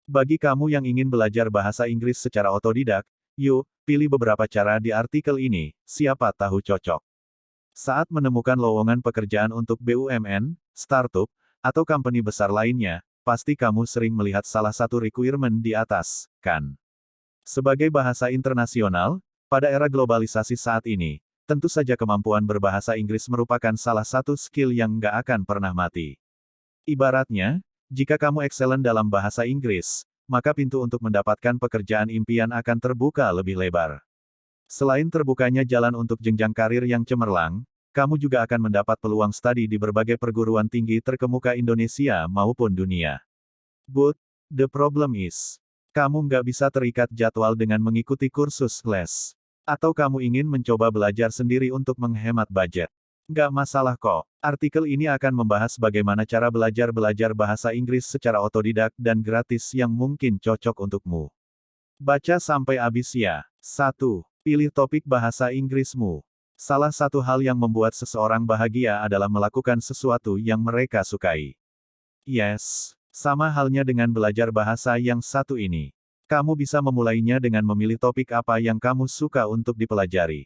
Bagi kamu yang ingin belajar bahasa Inggris secara otodidak, yuk, pilih beberapa cara di artikel ini, siapa tahu cocok. Saat menemukan lowongan pekerjaan untuk BUMN, startup, atau company besar lainnya, pasti kamu sering melihat salah satu requirement di atas, kan? Sebagai bahasa internasional, pada era globalisasi saat ini, tentu saja kemampuan berbahasa Inggris merupakan salah satu skill yang nggak akan pernah mati. Ibaratnya, jika kamu excellent dalam bahasa Inggris, maka pintu untuk mendapatkan pekerjaan impian akan terbuka lebih lebar. Selain terbukanya jalan untuk jenjang karir yang cemerlang, kamu juga akan mendapat peluang studi di berbagai perguruan tinggi terkemuka Indonesia maupun dunia. But, the problem is, kamu nggak bisa terikat jadwal dengan mengikuti kursus les. Atau kamu ingin mencoba belajar sendiri untuk menghemat budget. Nggak masalah kok. Artikel ini akan membahas bagaimana cara belajar bahasa Inggris secara otodidak dan gratis yang mungkin cocok untukmu. Baca sampai habis ya. 1. Pilih topik bahasa Inggrismu. Salah satu hal yang membuat seseorang bahagia adalah melakukan sesuatu yang mereka sukai. Yes, sama halnya dengan belajar bahasa yang satu ini. Kamu bisa memulainya dengan memilih topik apa yang kamu suka untuk dipelajari.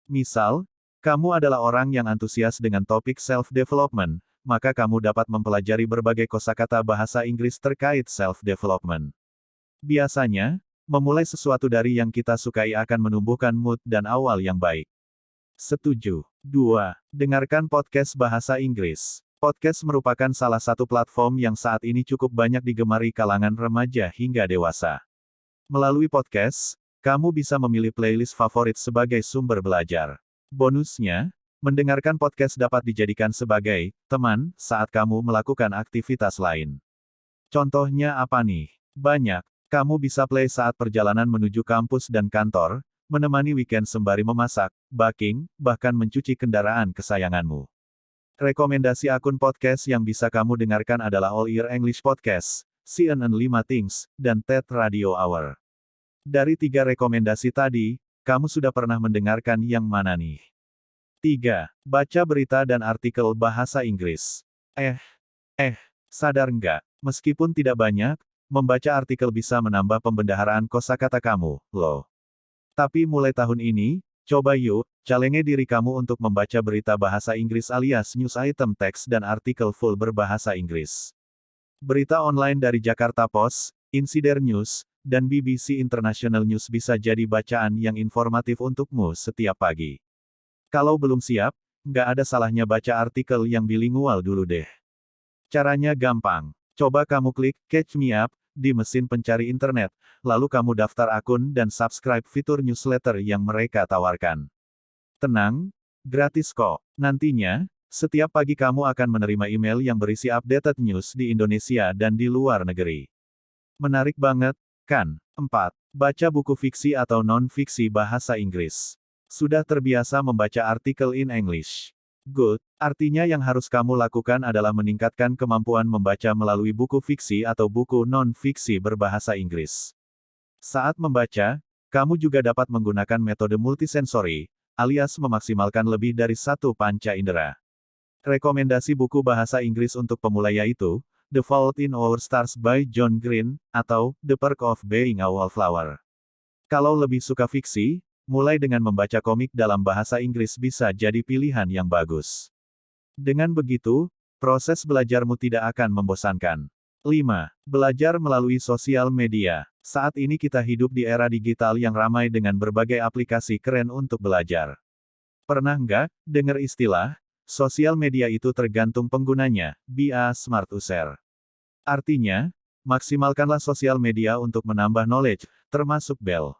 Misal, kamu adalah orang yang antusias dengan topik self-development, maka kamu dapat mempelajari berbagai kosakata bahasa Inggris terkait self-development. Biasanya, memulai sesuatu dari yang kita sukai akan menumbuhkan mood dan awal yang baik. Setuju. 2. Dengarkan podcast bahasa Inggris. Podcast merupakan salah satu platform yang saat ini cukup banyak digemari kalangan remaja hingga dewasa. Melalui podcast, kamu bisa memilih playlist favorit sebagai sumber belajar. Bonusnya, mendengarkan podcast dapat dijadikan sebagai teman saat kamu melakukan aktivitas lain. Contohnya apa nih? Banyak. Kamu bisa play saat perjalanan menuju kampus dan kantor, menemani weekend sembari memasak, baking, bahkan mencuci kendaraan kesayanganmu. Rekomendasi akun podcast yang bisa kamu dengarkan adalah All Ear English Podcast, CNN 5 Things, dan TED Radio Hour. Dari 3 rekomendasi tadi, kamu sudah pernah mendengarkan yang mana nih? 3. Baca berita dan artikel bahasa Inggris. Sadar nggak? Meskipun tidak banyak, membaca artikel bisa menambah pembendaharaan kosakata kamu, loh. Tapi mulai tahun ini, coba yuk, challenge diri kamu untuk membaca berita bahasa Inggris alias news item teks dan artikel full berbahasa Inggris. Berita online dari Jakarta Post, Insider News, dan BBC International News bisa jadi bacaan yang informatif untukmu setiap pagi. Kalau belum siap, nggak ada salahnya baca artikel yang bilingual dulu deh. Caranya gampang. Coba kamu klik Catch Me Up di mesin pencari internet, lalu kamu daftar akun dan subscribe fitur newsletter yang mereka tawarkan. Tenang, gratis kok. Nantinya, setiap pagi kamu akan menerima email yang berisi updated news di Indonesia dan di luar negeri. Menarik banget, kan? 4. Baca buku fiksi atau non-fiksi bahasa Inggris. Sudah terbiasa membaca artikel in English? Good. Artinya yang harus kamu lakukan adalah meningkatkan kemampuan membaca melalui buku fiksi atau buku non-fiksi berbahasa Inggris. Saat membaca, kamu juga dapat menggunakan metode multisensori, alias memaksimalkan lebih dari satu panca indera. Rekomendasi buku bahasa Inggris untuk pemula yaitu, The Fault in Our Stars by John Green, atau The Perk of Being a Wallflower. Kalau lebih suka fiksi, mulai dengan membaca komik dalam bahasa Inggris bisa jadi pilihan yang bagus. Dengan begitu, proses belajarmu tidak akan membosankan. 5. Belajar melalui sosial media. Saat ini kita hidup di era digital yang ramai dengan berbagai aplikasi keren untuk belajar. Pernah nggak dengar istilah, sosial media itu tergantung penggunanya, be a smart user. Artinya, maksimalkanlah sosial media untuk menambah knowledge, termasuk bel.